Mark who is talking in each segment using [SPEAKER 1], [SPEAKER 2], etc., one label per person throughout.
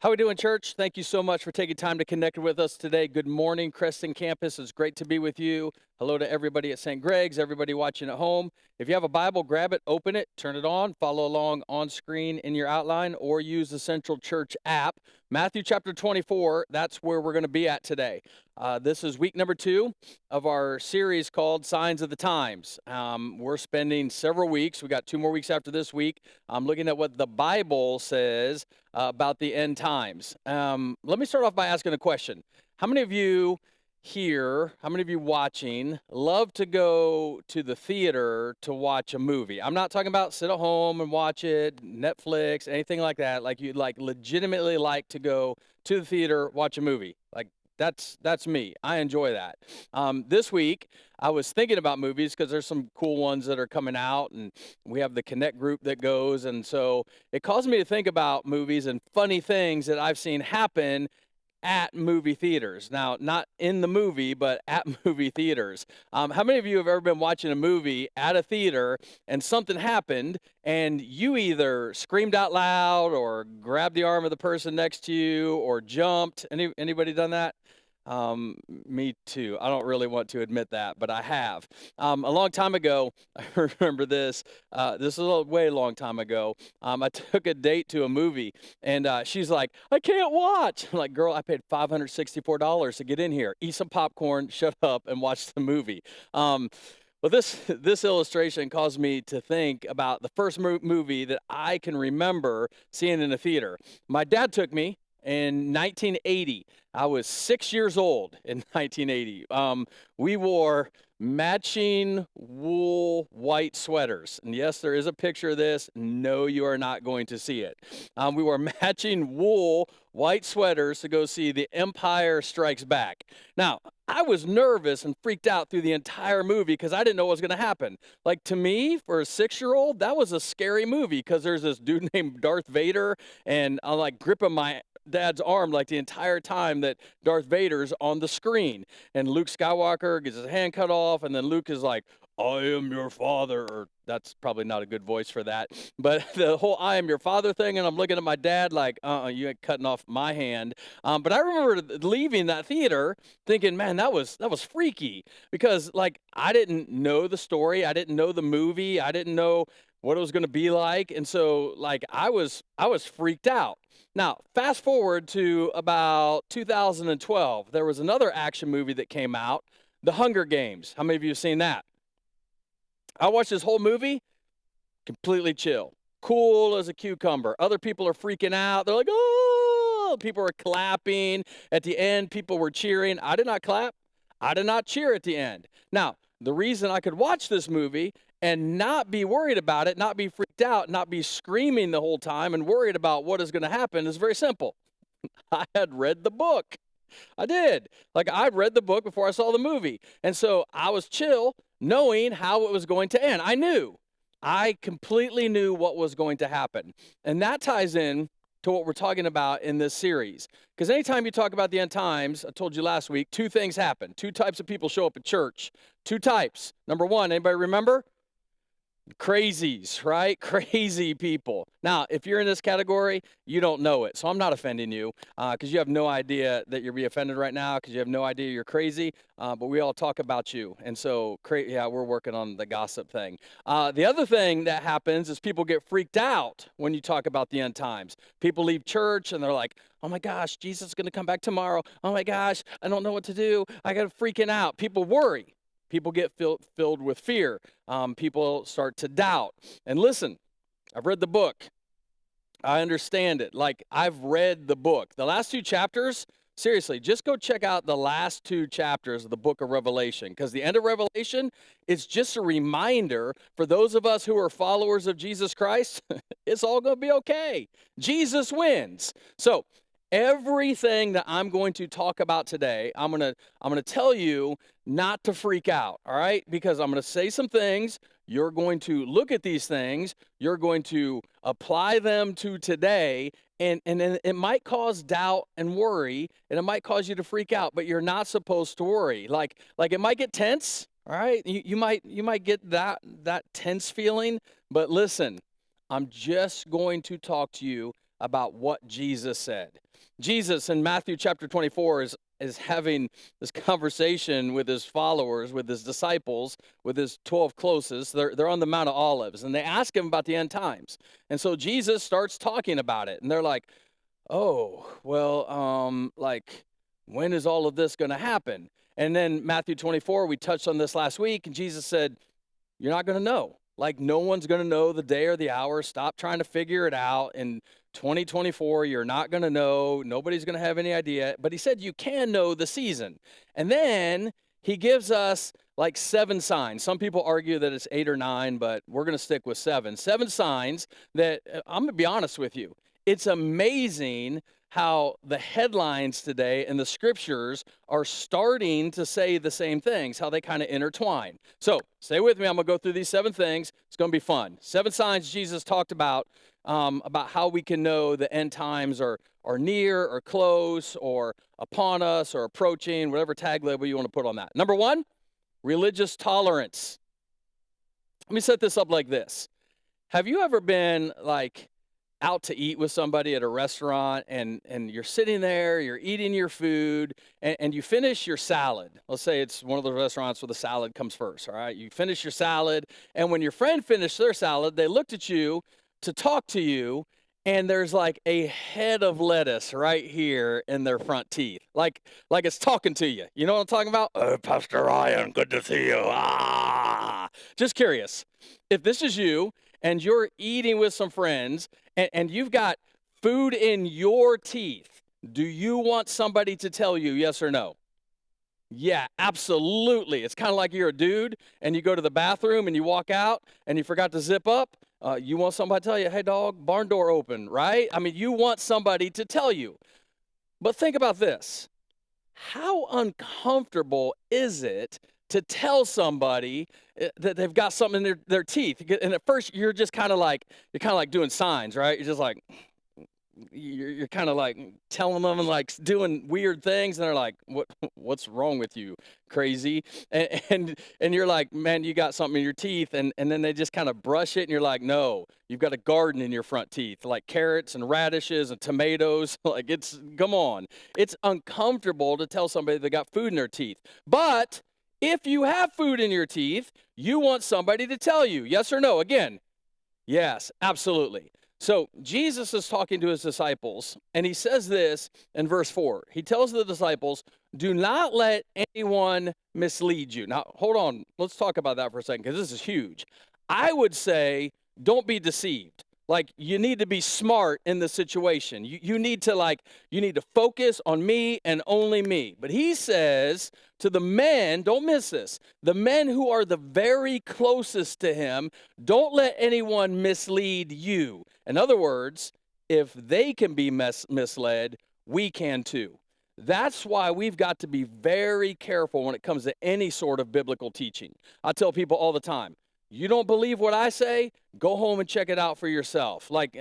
[SPEAKER 1] How we doing, church? Thank you so much for taking time to connect with us today. Good morning, Creston campus. It's great to be with you. Hello to everybody at St. Greg's, everybody watching at home. If you have a Bible, grab it, open it, turn it on, follow along on screen in your outline, or use the Central Church app. Matthew chapter 24, that's where we're going to be at today. This is week number 2 of our series called Signs of the Times. We're spending several weeks. We got 2 more weeks after this week. I'm looking at what the Bible says about the end times. Let me start off by asking a question. How many of you here, how many of you watching, love to go to the theater to watch a movie? I'm not talking about sit at home and watch it, Netflix, anything like that. Like you legitimately like to go to the theater, watch a movie. Like that's me. I enjoy that. This week, I was thinking about movies because there's some cool ones that are coming out, and we have the Connect group that goes, and so it caused me to think about movies and funny things that I've seen happen at movie theaters. Now, not in the movie, but at movie theaters. How many of you have ever been watching a movie at a theater and something happened and you either screamed out loud or grabbed the arm of the person next to you or jumped? Anybody done that? Me too. I don't really want to admit that, but I have. A long time ago, I remember this. This is a way long time ago. I took a date to a movie, and she's like, "I can't watch." I'm like, "Girl, I paid $564 to get in here. Eat some popcorn, shut up, and watch the movie." Well, this illustration caused me to think about the first movie that I can remember seeing in a theater. My dad took me in 1980. I was 6 years old in 1980. We wore matching wool white sweaters. And yes, there is a picture of this. No, you are not going to see it. We wore matching wool white sweaters to go see The Empire Strikes Back. Now, I was nervous and freaked out through the entire movie because I didn't know what was going to happen. Like, to me, for a 6-year-old, that was a scary movie because there's this dude named Darth Vader, and I'm like gripping my dad's arm like the entire time that Darth Vader's on the screen. And Luke Skywalker gets his hand cut off, and then Luke is like, "I am your father," or that's probably not a good voice for that. But the whole "I am your father" thing, and I'm looking at my dad like, you ain't cutting off my hand. But I remember leaving that theater thinking, man, that was freaky, because like I didn't know the story, I didn't know the movie, I didn't know what it was going to be like, and so like I was freaked out. Now, fast forward to about 2012, there was another action movie that came out, The Hunger Games. How many of you have seen that? I watched this whole movie, completely chill, cool as a cucumber. Other people are freaking out. They're like, "Oh!" People are clapping. At the end, people were cheering. I did not clap. I did not cheer at the end. Now, the reason I could watch this movie and not be worried about it, not be freaked out, not be screaming the whole time and worried about what is going to happen is very simple. I had read the book. I did. Like, I'd read the book before I saw the movie. And so I was chill knowing how it was going to end. I completely knew what was going to happen. And that ties in to what we're talking about in this series. Because anytime you talk about the end times, I told you last week, 2 things happen. 2 types of people show up at church. 2 types. Number 1, anybody remember? Crazies, right? Crazy people. Now, if you're in this category, you don't know it. So I'm not offending you because you have no idea that you're being offended right now because you have no idea you're crazy. But we all talk about you. And so, yeah, we're working on the gossip thing. The other thing that happens is people get freaked out when you talk about the end times. People leave church and they're like, "Oh my gosh, Jesus is going to come back tomorrow. Oh my gosh, I don't know what to do. I got freaking out." People worry. People get filled with fear. People start to doubt. And listen, I've read the book. I understand it. Like, I've read the book. The last 2 chapters, seriously, just go check out the last 2 chapters of the book of Revelation, because the end of Revelation is just a reminder for those of us who are followers of Jesus Christ, it's all going to be okay. Jesus wins. So everything that I'm going to talk about today, I'm going to tell you not to freak out, all right? Because I'm going to say some things. You're going to look at these things. You're going to apply them to today, and it might cause doubt and worry, and it might cause you to freak out, but you're not supposed to worry. Like it might get tense, all right? You might get that tense feeling, but listen, I'm just going to talk to you about what Jesus said. Jesus in Matthew chapter 24 is having this conversation with his followers, with his disciples, with his 12 closest. They're on the Mount of Olives, and they ask him about the end times. And so Jesus starts talking about it, and they're like, oh, well, like, when is all of this going to happen? And then Matthew 24, we touched on this last week, and Jesus said, you're not going to know. Like, no one's going to know the day or the hour. Stop trying to figure it out. In 2024, you're not going to know. Nobody's going to have any idea. But he said you can know the season. And then he gives us like 7 signs. Some people argue that it's 8 or 9, but we're going to stick with 7. 7 signs that, I'm going to be honest with you, it's amazing how the headlines today and the scriptures are starting to say the same things, how they kind of intertwine. So stay with me. I'm going to go through these 7 things. It's going to be fun. 7 signs Jesus talked about how we can know the end times are near or close or upon us or approaching, whatever tag label you want to put on that. Number 1, religious tolerance. Let me set this up like this. Have you ever been like out to eat with somebody at a restaurant and you're sitting there, you're eating your food, and you finish your salad? Let's say it's one of those restaurants where the salad comes first, all right? You finish your salad, and when your friend finished their salad, they looked at you to talk to you, and there's like a head of lettuce right here in their front teeth. Like it's talking to you. You know what I'm talking about? Oh, Pastor Ryan, good to see you. Just curious. If this is you, and you're eating with some friends, and you've got food in your teeth, do you want somebody to tell you yes or no? Yeah, absolutely. It's kind of like you're a dude, and you go to the bathroom, and you walk out, and you forgot to zip up. You want somebody to tell you, hey, dog, barn door open, right? I mean, you want somebody to tell you. But think about this. How uncomfortable is it to tell somebody that they've got something in their teeth? And at first, you're kind of like doing signs, right? You're just like, you're kind of like telling them and like doing weird things, and they're like, what's wrong with you, crazy? And you're like, man, you got something in your teeth, and then they just kind of brush it, and you're like, no, you've got a garden in your front teeth, like carrots and radishes and tomatoes. Like, come on. It's uncomfortable to tell somebody they got food in their teeth. But if you have food in your teeth, you want somebody to tell you, yes or no? Again, yes, absolutely. So Jesus is talking to his disciples, and he says this in verse 4. He tells the disciples, do not let anyone mislead you. Now, hold on. Let's talk about that for a second, because this is huge. I would say, don't be deceived. Like, you need to be smart in the situation. You need to focus on me and only me. But he says to the men, don't miss this, the men who are the very closest to him, don't let anyone mislead you. In other words, if they can be misled, we can too. That's why we've got to be very careful when it comes to any sort of biblical teaching. I tell people all the time, you don't believe what I say? Go home and check it out for yourself. Like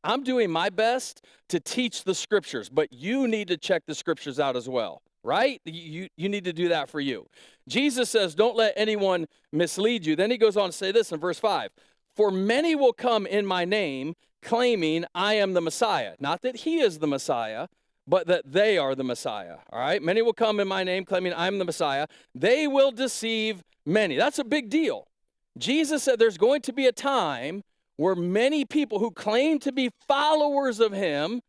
[SPEAKER 1] I'm doing my best to teach the scriptures, but you need to check the scriptures out as well, right? You need to do that for you. Jesus says, don't let anyone mislead you. Then he goes on to say this in verse 5. For many will come in my name, claiming I am the Messiah. Not that he is the Messiah, but that they are the Messiah, all right? Many will come in my name, claiming I am the Messiah. They will deceive many. That's a big deal. Jesus said there's going to be a time where many people who claim to be followers of him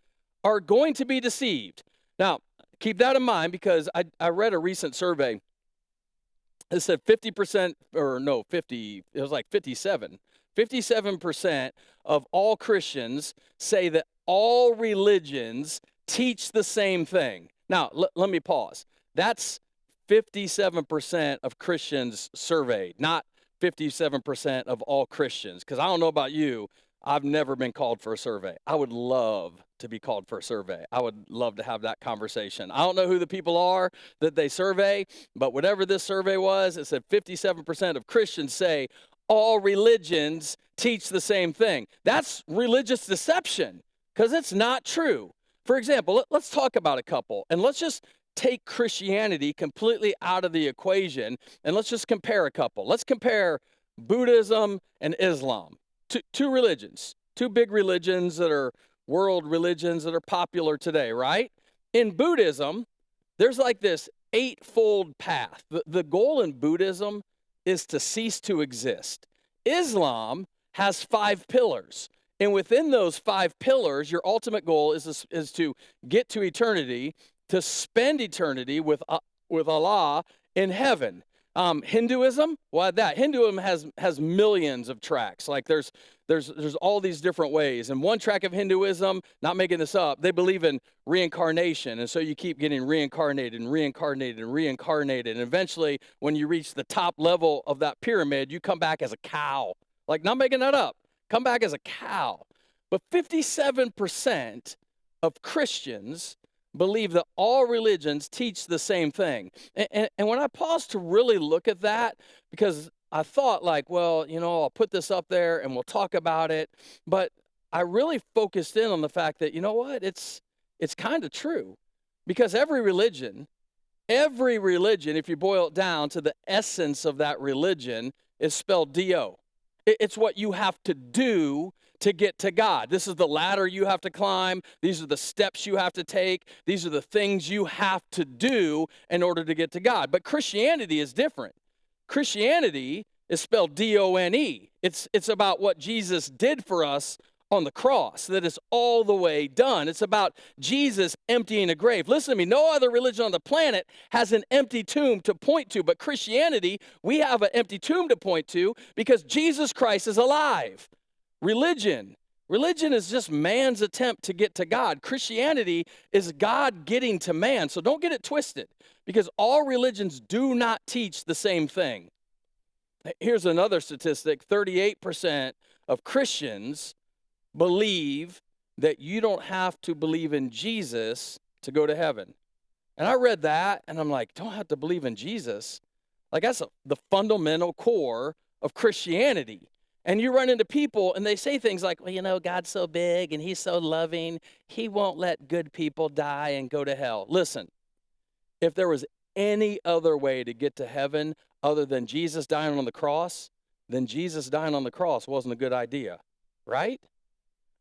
[SPEAKER 1] are going to be deceived. Now, keep that in mind, because I read a recent survey. It said 50%, or no, 50, it was like 57. 57% of all Christians say that all religions teach the same thing. Now, let me pause. That's 57% of Christians surveyed, not 57% of all Christians. Because I don't know about you, I've never been called for a survey. I would love to be called for a survey. I would love to have that conversation. I don't know who the people are that they survey, but whatever this survey was, it said 57% of Christians say all religions teach the same thing. That's religious deception, because it's not true. For example, let's talk about a couple, and let's just take Christianity completely out of the equation, and let's just compare a couple. Let's compare Buddhism and Islam. Two religions, two big religions that are world religions that are popular today, right? In Buddhism, there's like this eightfold path. The goal in Buddhism is to cease to exist. Islam has 5 pillars. And within those 5 pillars, your ultimate goal is to get to eternity, to spend eternity with Allah in heaven. Hinduism, why that? Hinduism has millions of tracks. Like there's all these different ways. And one track of Hinduism, not making this up, they believe in reincarnation. And so you keep getting reincarnated and reincarnated and reincarnated. And eventually, when you reach the top level of that pyramid, you come back as a cow. Like, not making that up. Come back as a cow. But 57% of Christians believe that all religions teach the same thing. And when I paused to really look at that, because I thought like, well, I'll put this up there and we'll talk about it. But I really focused in on the fact that, you know what, it's kind of true. Because every religion, if you boil it down to the essence of that religion, is spelled D-O. It's what you have to do to get to God. This is the ladder you have to climb. These are the steps you have to take. These are the things you have to do in order to get to God. But Christianity is different. Christianity is spelled D-O-N-E. It's about what Jesus did for us on the cross, that it's all the way done. It's about Jesus emptying a grave. Listen to me, no other religion on the planet has an empty tomb to point to, but Christianity, we have an empty tomb to point to because Jesus Christ is alive. Religion is just man's attempt to get to God. Christianity is God getting to man. So don't get it twisted, because all religions do not teach the same thing. Here's another statistic. 38% of Christians believe that you don't have to believe in Jesus to go to heaven. And I read that, and I'm like, don't have to believe in Jesus? Like, that's the fundamental core of Christianity. And you run into people, and they say things like, well, God's so big, and he's so loving, he won't let good people die and go to hell. Listen, if there was any other way to get to heaven other than Jesus dying on the cross, then Jesus dying on the cross wasn't a good idea, right?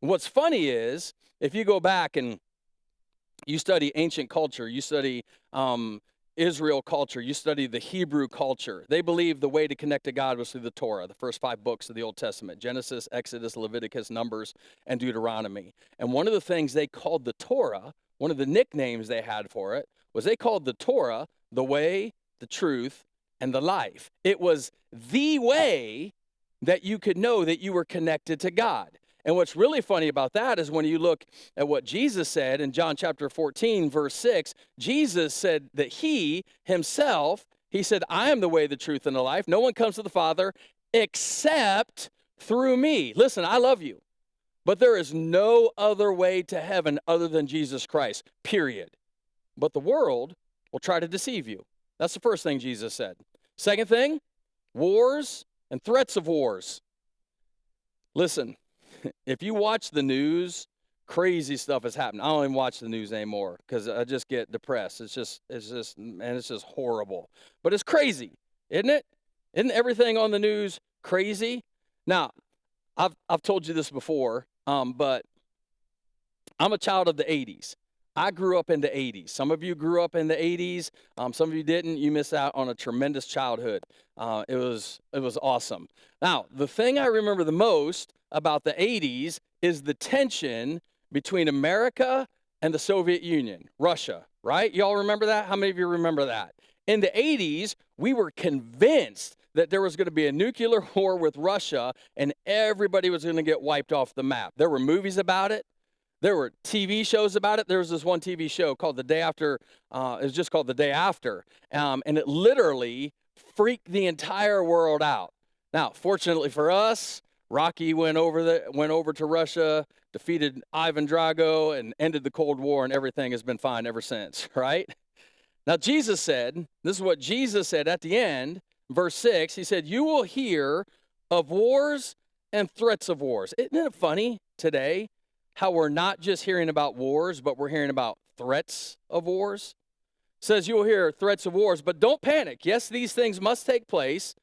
[SPEAKER 1] What's funny is, if you go back and you study ancient culture, you study Israel culture, you study the Hebrew culture, they believe the way to connect to God was through the Torah, the first 5 books of the Old Testament, Genesis, Exodus, Leviticus, Numbers, and Deuteronomy. And one of the things they called the Torah, one of the nicknames they had for it, was they called the Torah the way, the truth, and the life. It was the way that you could know that you were connected to God. And what's really funny about that is when you look at what Jesus said in John chapter 14, verse 6, Jesus said that he himself, he said, I am the way, the truth, and the life. No one comes to the Father except through me. Listen, I love you, but there is no other way to heaven other than Jesus Christ, period. But the world will try to deceive you. That's the first thing Jesus said. Second thing, wars and threats of wars. Listen, if you watch the news, crazy stuff is happening. I don't even watch the news anymore because I just get depressed. It's just horrible. But it's crazy, isn't it? Isn't everything on the news crazy? Now, I've told you this before, but I'm a child of the 80s. I grew up in the 80s. Some of you grew up in the 80s. Some of you didn't. You missed out on a tremendous childhood. It was awesome. Now, the thing I remember the most about the 80s is the tension between America and the Soviet Union, Russia, right? Y'all remember that? How many of you remember that? In the 80s, we were convinced that there was going to be a nuclear war with Russia and everybody was going to get wiped off the map. There were movies about it. There were TV shows about it. There was this one TV show called The Day After. It was just called The Day After. And it literally freaked the entire world out. Now, fortunately for us, Rocky went over to Russia, defeated Ivan Drago, and ended the Cold War, and everything has been fine ever since, right? Now, Jesus said, this is what Jesus said at the end, verse 6, he said, you will hear of wars and threats of wars. Isn't it funny today how we're not just hearing about wars, but we're hearing about threats of wars? It says you will hear threats of wars, but don't panic. Yes, these things must take place,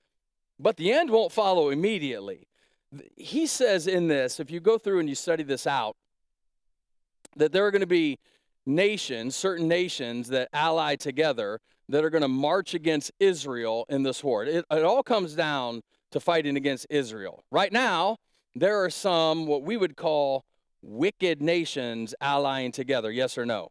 [SPEAKER 1] but the end won't follow immediately. He says in this, if you go through and you study this out, that there are going to be nations, certain nations that ally together that are going to march against Israel in this war. It all comes down to fighting against Israel. Right now, there are some what we would call wicked nations allying together. Yes or no?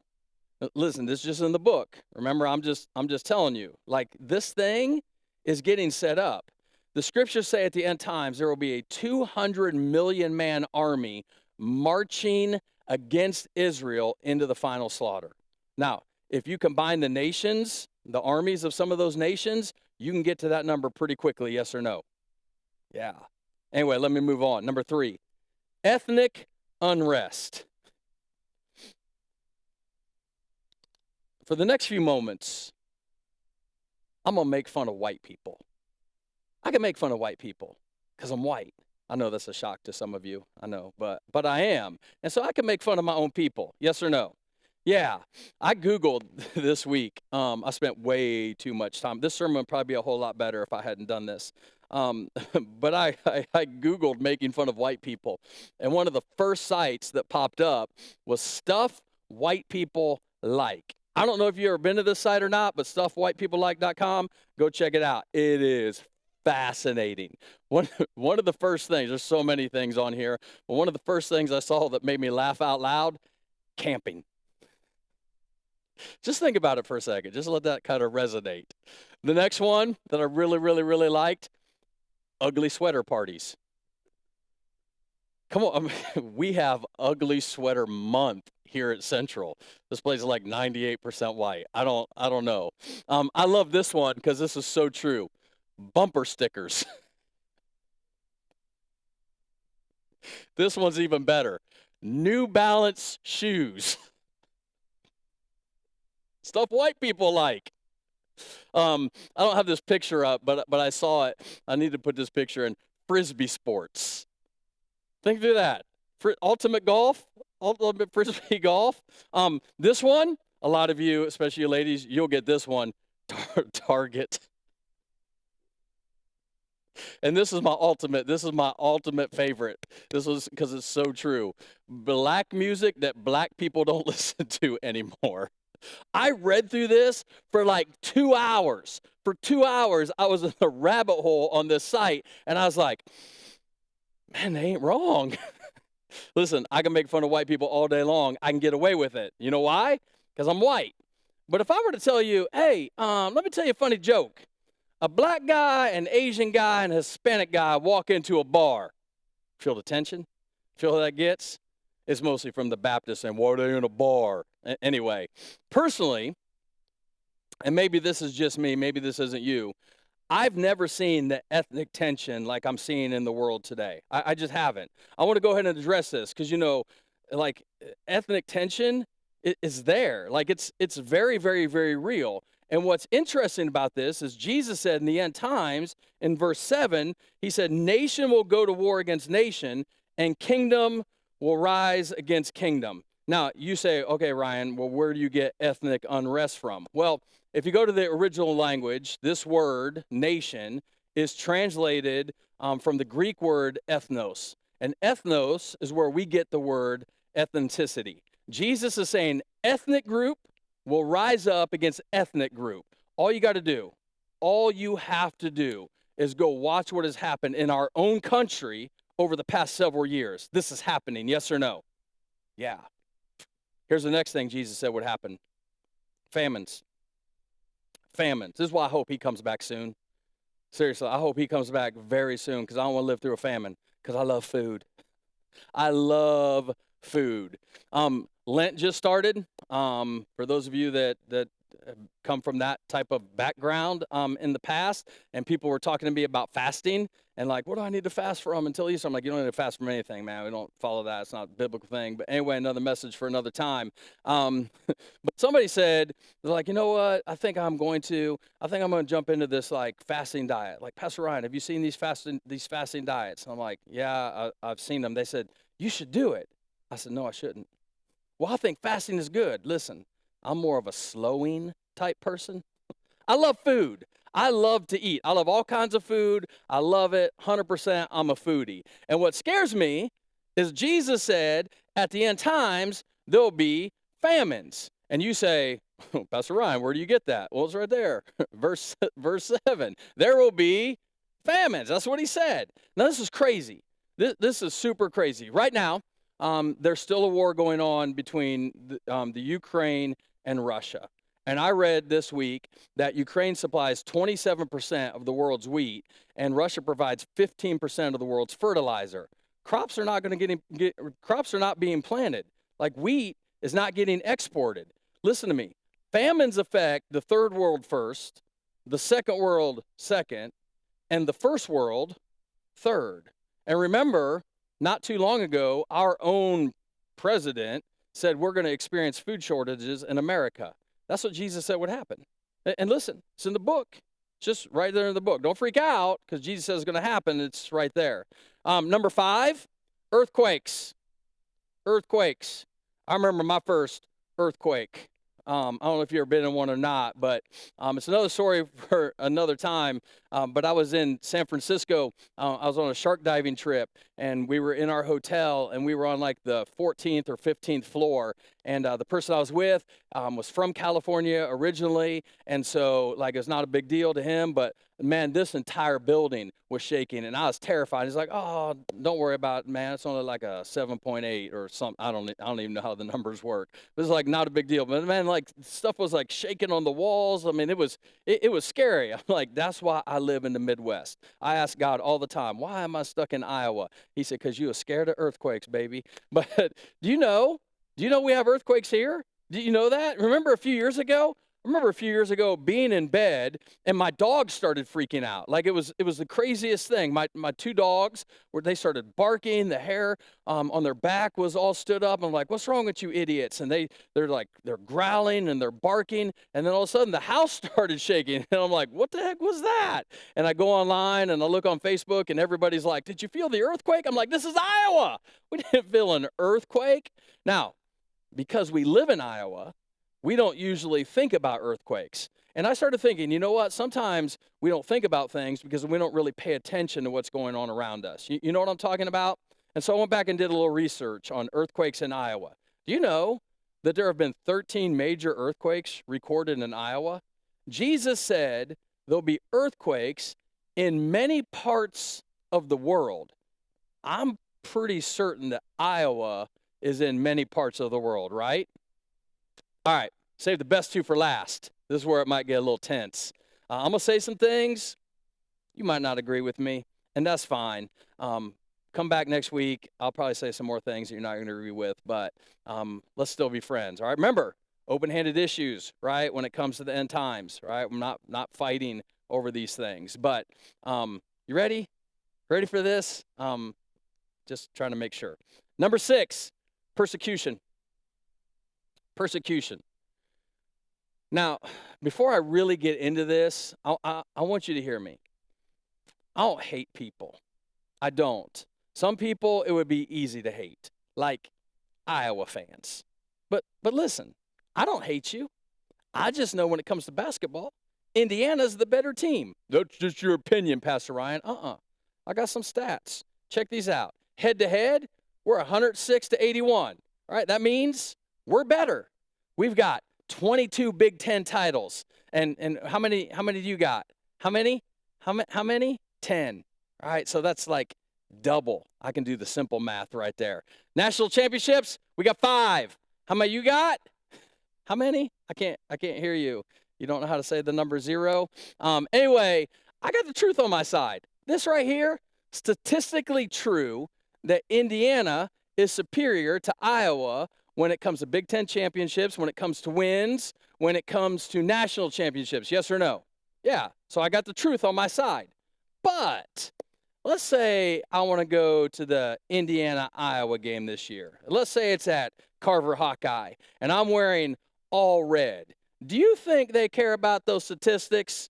[SPEAKER 1] Listen, this is just in the book. Remember, I'm just telling you. Like, this thing is getting set up. The scriptures say at the end times there will be a 200 million man army marching against Israel into the final slaughter. Now, if you combine the nations, the armies of some of those nations, you can get to that number pretty quickly, yes or no? Yeah. Anyway, let me move on. Number 3, ethnic unrest. For the next few moments, I'm going to make fun of white people. I can make fun of white people because I'm white. I know that's a shock to some of you. I know, but I am. And so I can make fun of my own people. Yes or no? Yeah. I Googled this week. I spent way too much time. This sermon would probably be a whole lot better if I hadn't done this. But I Googled making fun of white people. And one of the first sites that popped up was stuff white people like. I don't know if you've ever been to this site or not, but stuffwhitepeoplelike.com, go check it out. It is fascinating. One of the first things, there's so many things on here, but one of the first things I saw that made me laugh out loud, camping. Just think about it for a second. Just let that kind of resonate. The next one that I really, really, really liked, ugly sweater parties. Come on, we have ugly sweater month here at Central. This place is like 98% white. I don't know. I love this one because this is so true. Bumper stickers. This one's even better. New Balance shoes. Stuff white people like. I don't have this picture up, but I saw it. I need to put this picture in. Frisbee sports. Think through that. Ultimate golf, ultimate Frisbee golf. This one, a lot of you, especially you ladies, you'll get this one. Target. And this is my ultimate favorite. This was because it's so true. Black music that black people don't listen to anymore. I read through this for like 2 hours. For 2 hours, I was in a rabbit hole on this site, and I was like, man, they ain't wrong. Listen, I can make fun of white people all day long. I can get away with it. You know why? Because I'm white. But if I were to tell you, hey, let me tell you a funny joke. A black guy, an Asian guy, and a Hispanic guy walk into a bar. Feel the tension? Feel how that gets? It's mostly from the Baptists and why are they in a bar? Anyway, personally, and maybe this is just me, maybe this isn't you, I've never seen the ethnic tension like I'm seeing in the world today. I just haven't. I want to go ahead and address this because, you know, like ethnic tension is there. Like it's very, very, very real. And what's interesting about this is Jesus said in the end times, in verse 7, he said, nation will go to war against nation and kingdom will rise against kingdom. Now, you say, okay, Ryan, well, where do you get ethnic unrest from? Well, if you go to the original language, this word, nation, is translated from the Greek word ethnos. And ethnos is where we get the word ethnicity. Jesus is saying ethnic group will rise up against ethnic group. All you have to do is go watch what has happened in our own country over the past several years. This is happening, yes or no? Yeah. Here's the next thing Jesus said would happen. Famines. This is why I hope he comes back soon. Seriously, I hope he comes back very soon because I don't want to live through a famine because I love food. I love food. Lent just started. For those of you that come from that type of background in the past, and people were talking to me about fasting and like, what do I need to fast from until Easter? I'm like, you don't need to fast from anything, man. We don't follow that. It's not a biblical thing. But anyway, another message for another time. But somebody said, they're like, you know what? I think I'm going to jump into this like fasting diet. Like, Pastor Ryan, have you seen these fasting diets? And I'm like, yeah, I've seen them. They said, you should do it. I said, no, I shouldn't. Well, I think fasting is good. Listen, I'm more of a slowing type person. I love food. I love to eat. I love all kinds of food. I love it. 100%. I'm a foodie. And what scares me is Jesus said at the end times, there'll be famines. And you say, Pastor Ryan, where do you get that? Well, it's right there. verse 7. There will be famines. That's what he said. Now, this is crazy. This is super crazy. Right now, there's still a war going on between the Ukraine and Russia. And I read this week that Ukraine supplies 27% of the world's wheat, and Russia provides 15% of the world's fertilizer. Crops are not going to crops are not being planted. Like wheat is not getting exported. Listen to me. Famines affect the third world first, the second world second, and the first world third. And remember, not too long ago, our own president said we're going to experience food shortages in America. That's what Jesus said would happen. And listen, it's in the book. It's just right there in the book. Don't freak out because Jesus says it's going to happen. It's right there. Number 5, earthquakes. Earthquakes. I remember my first earthquake. I don't know if you've ever been in one or not, but it's another story for another time. But I was in San Francisco. I was on a shark diving trip, and we were in our hotel, and we were on like the 14th or 15th floor. And the person I was with was from California originally, and so like it's not a big deal to him. But man, this entire building was shaking, and I was terrified. He's like, "Oh, don't worry about it, man. It's only like a 7.8 or something. I don't even know how the numbers work. It was like not a big deal, but man, like stuff was like shaking on the walls. I mean, it was scary. I'm like, that's why I live in the Midwest. I ask God all the time, why am I stuck in Iowa? He said, because you are scared of earthquakes, baby. But do you know we have earthquakes here? Do you know that? Remember a few years ago being in bed and my dogs started freaking out. Like it was the craziest thing. My 2 dogs, they started barking. The hair on their back was all stood up. I'm like, what's wrong with you idiots? And they're growling and they're barking. And then all of a sudden the house started shaking. And I'm like, what the heck was that? And I go online and I look on Facebook and everybody's like, did you feel the earthquake? I'm like, this is Iowa. We didn't feel an earthquake. Now, because we live in Iowa, we don't usually think about earthquakes. And I started thinking, you know what? Sometimes we don't think about things because we don't really pay attention to what's going on around us. You know what I'm talking about? And so I went back and did a little research on earthquakes in Iowa. Do you know that there have been 13 major earthquakes recorded in Iowa? Jesus said there'll be earthquakes in many parts of the world. I'm pretty certain that Iowa is in many parts of the world, right? All right, save the best 2 for last. This is where it might get a little tense. I'm going to say some things. You might not agree with me, and that's fine. Come back next week. I'll probably say some more things that you're not going to agree with, but let's still be friends. All right, remember, open-handed issues, right, when it comes to the end times, right? I'm not fighting over these things. But you ready? Ready for this? Just trying to make sure. Number 6, persecution. Persecution. Now, before I really get into this, I want you to hear me. I don't hate people. I don't. Some people, it would be easy to hate, like Iowa fans. But listen, I don't hate you. I just know when it comes to basketball, Indiana's the better team. That's just your opinion, Pastor Ryan. I got some stats. Check these out. Head-to-head, we're 106-81. All right, that means we're better. We've got 22 Big Ten titles. And how many do you got? How many? 10. All right, so that's like double. I can do the simple math right there. National championships, we got 5. How many you got? How many? I can't hear you. You don't know how to say the number 0? Anyway, I got the truth on my side. This right here, statistically true that Indiana is superior to Iowa when it comes to Big Ten championships, when it comes to wins, when it comes to national championships. Yes or no? Yeah, so I got the truth on my side. But let's say I want to go to the Indiana-Iowa game this year. Let's say it's at Carver Hawkeye, and I'm wearing all red. Do you think they care about those statistics?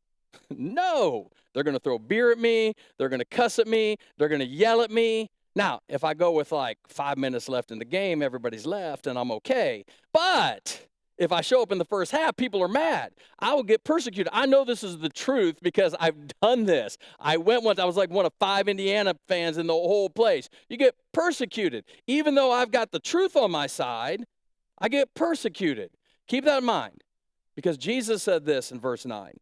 [SPEAKER 1] No. They're going to throw beer at me. They're going to cuss at me. They're going to yell at me. Now, if I go with like 5 minutes left in the game, everybody's left, and I'm okay. But if I show up in the first half, people are mad. I will get persecuted. I know this is the truth because I've done this. I went once. I was like one of 5 Indiana fans in the whole place. You get persecuted. Even though I've got the truth on my side, I get persecuted. Keep that in mind, because Jesus said this in verse 9.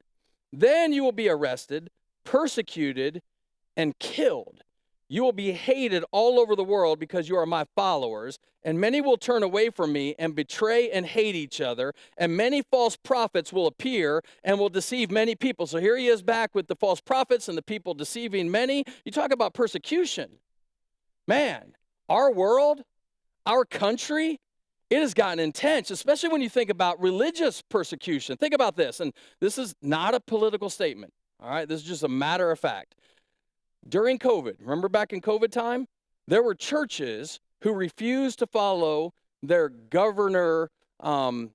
[SPEAKER 1] Then you will be arrested, persecuted, and killed. You will be hated all over the world because you are my followers, and many will turn away from me and betray and hate each other, and many false prophets will appear and will deceive many people. So here he is back with the false prophets and the people deceiving many. You talk about persecution. Man, our world, our country, it has gotten intense, especially when you think about religious persecution. Think about this, and this is not a political statement, all right? This is just a matter of fact. During COVID, remember back in COVID time, there were churches who refused to follow their governor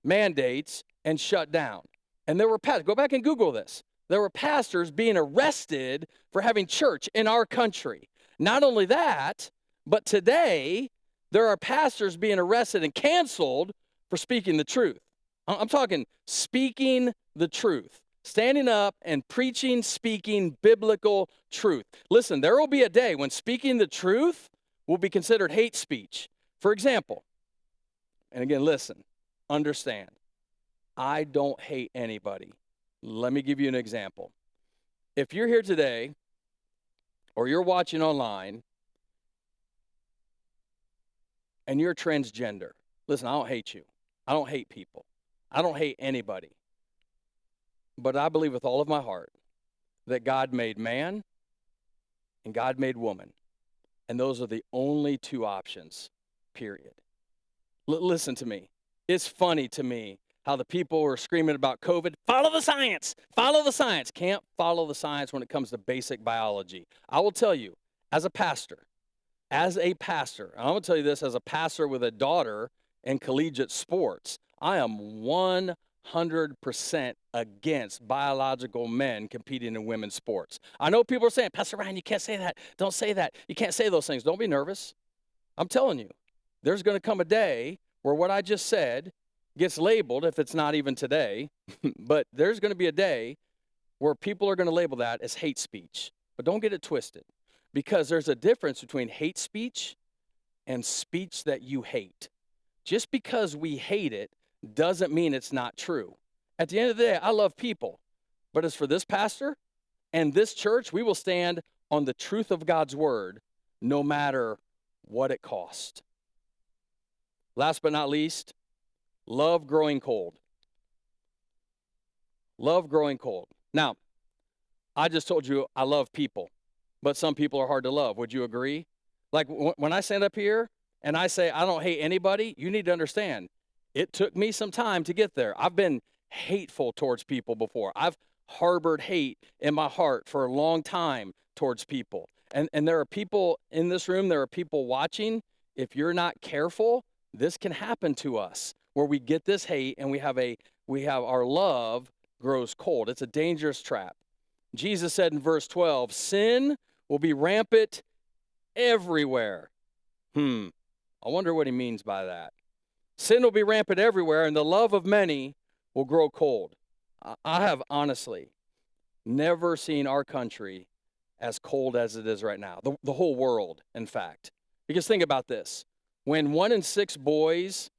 [SPEAKER 1] mandates and shut down. And there were pastors, go back and Google this. There were pastors being arrested for having church in our country. Not only that, but today there are pastors being arrested and canceled for speaking the truth. I'm talking speaking the truth. Standing up and preaching, speaking biblical truth. Listen, there will be a day when speaking the truth will be considered hate speech. For example, and again, listen, understand, I don't hate anybody. Let me give you an example. If you're here today or you're watching online and you're transgender, listen, I don't hate you. I don't hate people. I don't hate anybody. But I believe with all of my heart that God made man and God made woman. And those are the only two options, period. Listen to me. It's funny to me how the people are screaming about COVID. Follow the science. Follow the science. Can't follow the science when it comes to basic biology. I will tell you, as a pastor, and I'm going to tell you this as a pastor with a daughter in collegiate sports, I am 100% against biological men competing in women's sports. I know people are saying, Pastor Ryan, you can't say that. Don't say that. You can't say those things. Don't be nervous. I'm telling you, there's going to come a day where what I just said gets labeled, if it's not even today, but there's going to be a day where people are going to label that as hate speech. But don't get it twisted, because there's a difference between hate speech and speech that you hate. Just because we hate it doesn't mean it's not true. At the end of the day, I love people. But as for this pastor and this church, we will stand on the truth of God's word no matter what it costs. Last but not least, love growing cold. Love growing cold. Now, I just told you I love people, but some people are hard to love. Would you agree? Like when I stand up here and I say I don't hate anybody, you need to understand, it took me some time to get there. I've been hateful towards people before. I've harbored hate in my heart for a long time towards people. And there are people in this room, there are people watching. If you're not careful, this can happen to us, where we get this hate and we have our love grows cold. It's a dangerous trap. Jesus said in verse 12, sin will be rampant everywhere. I wonder what he means by that. Sin will be rampant everywhere, and the love of many will grow cold. I have honestly never seen our country as cold as it is right now. The whole world, in fact. Because think about this. When 1 in 6 boys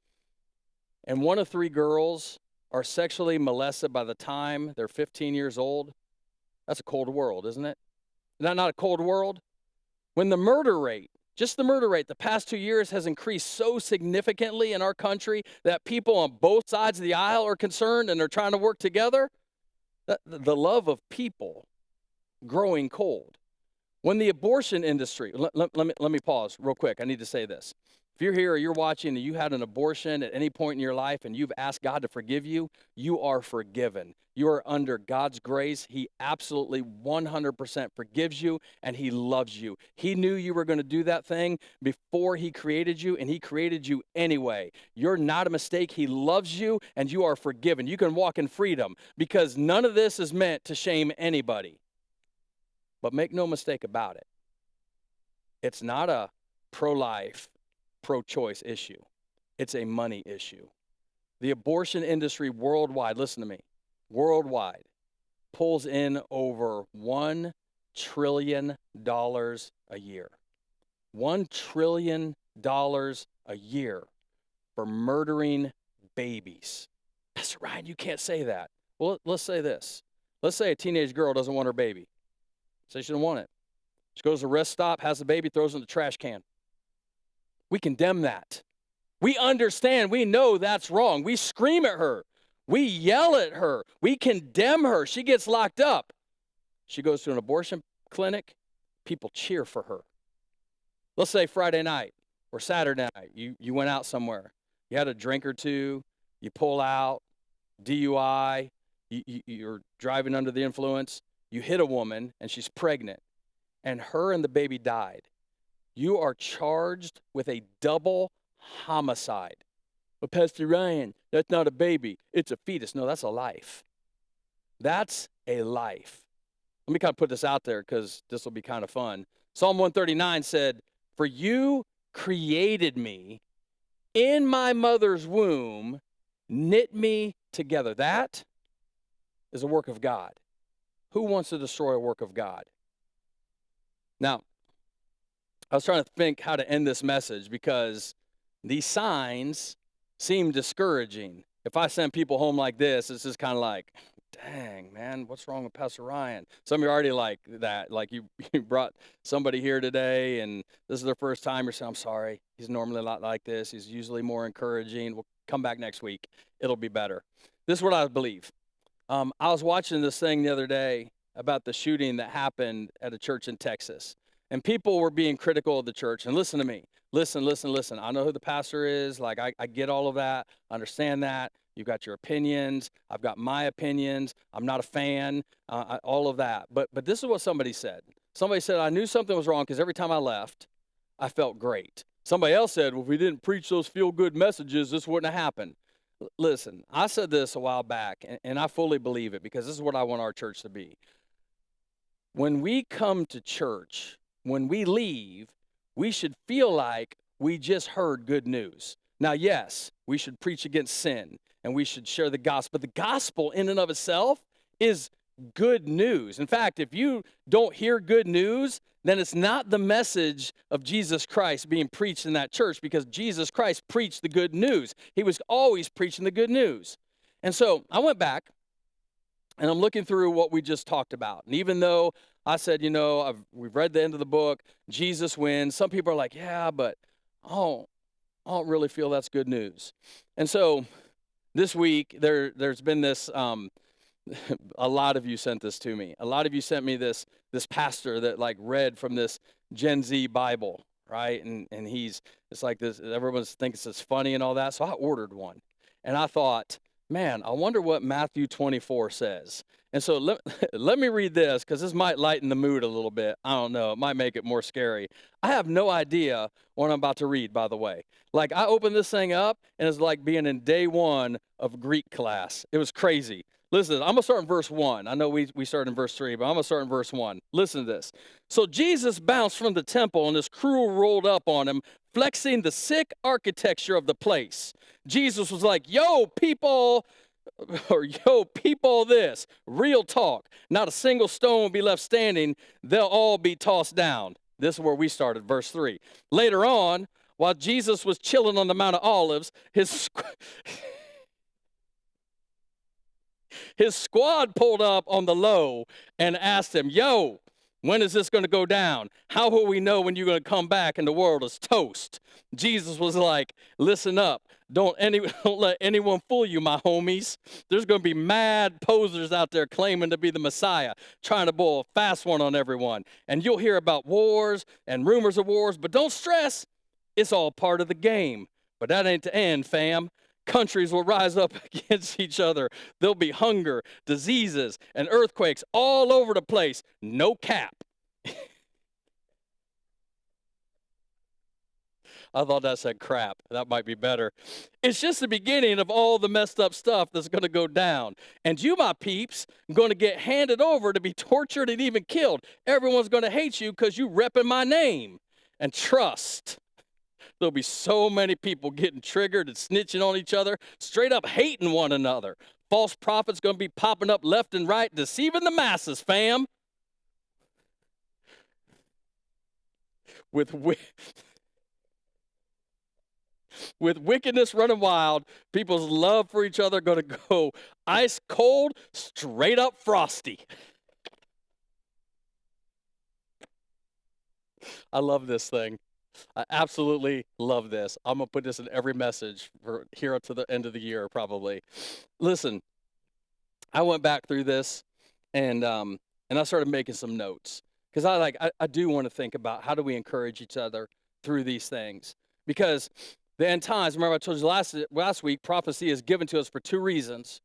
[SPEAKER 1] and 1 of 3 girls are sexually molested by the time they're 15 years old, that's a cold world, isn't it? Is that not a cold world? When the murder rate, just the murder rate, the past 2 years has increased so significantly in our country that people on both sides of the aisle are concerned and they're trying to work together. The love of people growing cold. When the abortion industry, let me pause real quick. I need to say this. If you're here or you're watching and you had an abortion at any point in your life and you've asked God to forgive you, you are forgiven. You are under God's grace. He absolutely 100% forgives you and he loves you. He knew you were going to do that thing before he created you, and he created you anyway. You're not a mistake. He loves you and you are forgiven. You can walk in freedom because none of this is meant to shame anybody. But make no mistake about it. It's not a pro-life, pro-choice issue. It's a money issue. The abortion industry worldwide, listen to me, worldwide, pulls in over $1 trillion a year. $1 trillion a year for murdering babies. Pastor Ryan, you can't say that. Well, let's say this. Let's say a teenage girl doesn't want her baby. Say she doesn't want it. She goes to a rest stop, has the baby, throws it in the trash can. We condemn that. We understand. We know that's wrong. We scream at her. We yell at her. We condemn her. She gets locked up. She goes to an abortion clinic. People cheer for her. Let's say Friday night or Saturday night, you went out somewhere. You had a drink or two. You pull out, DUI. You're driving under the influence. You hit a woman, and she's pregnant, and her and the baby died. You are charged with a double homicide. But Pastor Ryan, that's not a baby. It's a fetus. No, that's a life. That's a life. Let me kind of put this out there because this will be kind of fun. Psalm 139 said, "For you created me in my mother's womb, knit me together." That is a work of God. Who wants to destroy a work of God? Now, I was trying to think how to end this message because these signs seem discouraging. If I send people home like this, it's just kind of like, dang, man, what's wrong with Pastor Ryan? Some of you are already like that. Like you brought somebody here today, and this is their first time. You're saying, I'm sorry. He's normally a lot like this. He's usually more encouraging. We'll come back next week. It'll be better. This is what I believe. I was watching this thing the other day about the shooting that happened at a church in Texas. And people were being critical of the church. And listen to me. Listen. I know who the pastor is. Like, I get all of that. I understand that. You've got your opinions. I've got my opinions. I'm not a fan. All of that. But this is what somebody said. Somebody said, I knew something was wrong because every time I left, I felt great. Somebody else said, well, if we didn't preach those feel-good messages, this wouldn't have happened. Listen, I said this a while back, and I fully believe it because this is what I want our church to be. When we come to church, when we leave, we should feel like we just heard good news. Now, yes, we should preach against sin, and we should share the gospel. But the gospel in and of itself is good news. In fact, if you don't hear good news, then it's not the message of Jesus Christ being preached in that church because Jesus Christ preached the good news. He was always preaching the good news. And so I went back, and I'm looking through what we just talked about. And even though I said, we've read the end of the book, Jesus wins, some people are like, yeah, but I don't really feel that's good news. And so this week, there's been this, a lot of you sent this to me. A lot of you sent me this pastor that like read from this Gen Z Bible, right? And it's like this, everyone thinks it's funny and all that. So I ordered one. And I thought, man, I wonder what Matthew 24 says. And so let me read this because this might lighten the mood a little bit. I don't know. It might make it more scary. I have no idea what I'm about to read, by the way. Like, I opened this thing up, and it's like being in day one of Greek class. It was crazy. Listen, I'm going to start in verse 1. I know we started in verse 3, but I'm going to start in verse 1. Listen to this. So Jesus bounced from the temple, and his crew rolled up on him, flexing the sick architecture of the place. Jesus was like, yo, people this. Real talk. Not a single stone will be left standing. They'll all be tossed down. This is where we started, verse 3. Later on, while Jesus was chilling on the Mount of Olives, his squad pulled up on the low and asked him, yo, when is this going to go down? How will we know when you're going to come back and the world is toast? Jesus was like, listen up. Don't let anyone fool you, my homies. There's going to be mad posers out there claiming to be the Messiah, trying to boil a fast one on everyone. And you'll hear about wars and rumors of wars, but don't stress. It's all part of the game. But that ain't the end, fam. Countries will rise up against each other. There'll be hunger, diseases, and earthquakes all over the place. No cap. I thought that said crap. That might be better. It's just the beginning of all the messed up stuff that's going to go down. And you, my peeps, are going to get handed over to be tortured and even killed. Everyone's going to hate you because you repping my name. And trust. There'll be so many people getting triggered and snitching on each other, straight up hating one another. False prophets going to be popping up left and right, deceiving the masses, fam. With with wickedness running wild, people's love for each other going to go ice cold, straight up frosty. I love this thing. I absolutely love this. I'm going to put this in every message for here to the end of the year, probably. Listen, I went back through this and I started making some notes because I do want to think about how do we encourage each other through these things, because the end times, remember I told you last week, prophecy is given to us for two reasons,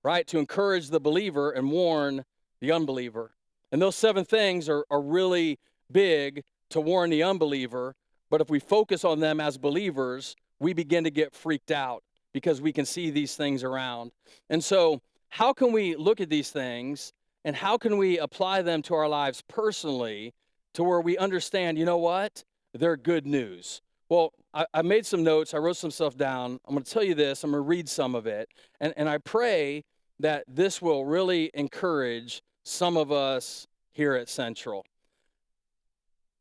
[SPEAKER 1] right? To encourage the believer and warn the unbeliever. And those 7 things are really big to warn the unbeliever, but if we focus on them as believers, we begin to get freaked out because we can see these things around. And so how can we look at these things and how can we apply them to our lives personally to where we understand, you know what? They're good news. Well, I made some notes. I wrote some stuff down. I'm going to tell you this. I'm going to read some of it. And I pray that this will really encourage some of us here at Central.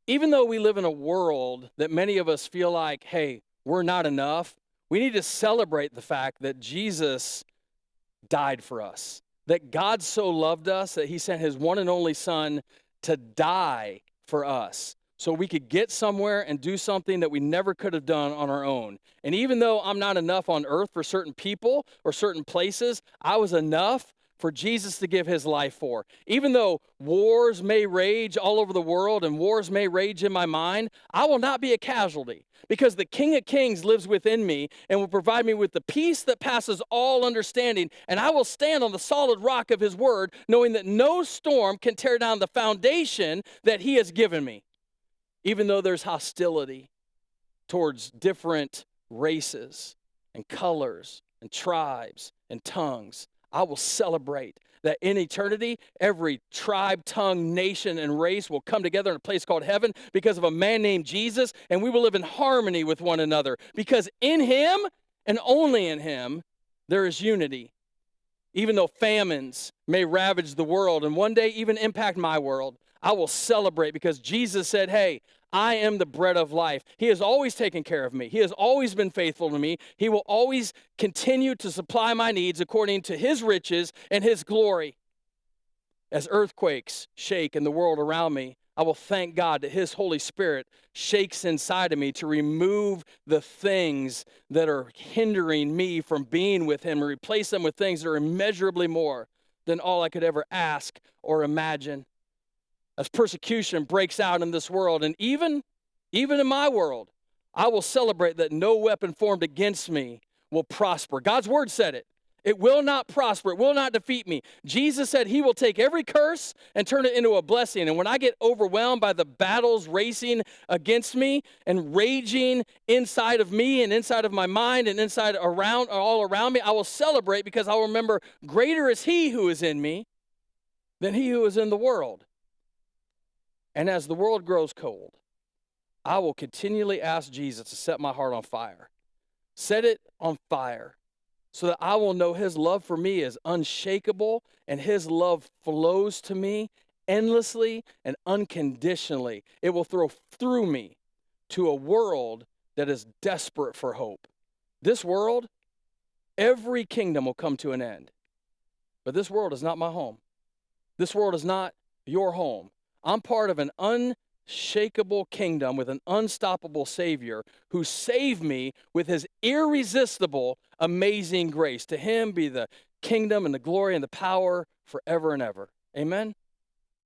[SPEAKER 1] Even though we live in a world that many of us feel like, hey, we're not enough, we need to celebrate the fact that Jesus died for us, that God so loved us that he sent his one and only son to die for us so we could get somewhere and do something that we never could have done on our own. And even though I'm not enough on earth for certain people or certain places, I was enough for Jesus to give his life for. Even though wars may rage all over the world and wars may rage in my mind, I will not be a casualty because the King of Kings lives within me and will provide me with the peace that passes all understanding. And I will stand on the solid rock of his word, knowing that no storm can tear down the foundation that he has given me. Even though there's hostility towards different races and colors and tribes and tongues, I will celebrate that in eternity, every tribe, tongue, nation, and race will come together in a place called heaven because of a man named Jesus, and we will live in harmony with one another because in him and only in him there is unity. Even though famines may ravage the world and one day even impact my world, I will celebrate because Jesus said, hey, I am the bread of life. He has always taken care of me. He has always been faithful to me. He will always continue to supply my needs according to his riches and his glory. As earthquakes shake in the world around me, I will thank God that his Holy Spirit shakes inside of me to remove the things that are hindering me from being with him and replace them with things that are immeasurably more than all I could ever ask or imagine. As persecution breaks out in this world, and even in my world, I will celebrate that no weapon formed against me will prosper. God's word said it. It will not prosper. It will not defeat me. Jesus said he will take every curse and turn it into a blessing. And when I get overwhelmed by the battles racing against me and raging inside of me and inside of my mind and inside around all around me, I will celebrate because I'll remember greater is he who is in me than he who is in the world. And as the world grows cold, I will continually ask Jesus to set my heart on fire. Set it on fire so that I will know his love for me is unshakable and his love flows to me endlessly and unconditionally. It will throw through me to a world that is desperate for hope. This world, every kingdom will come to an end. But this world is not my home. This world is not your home. I'm part of an unshakable kingdom with an unstoppable Savior who saved me with his irresistible, amazing grace. To him be the kingdom and the glory and the power forever and ever. Amen?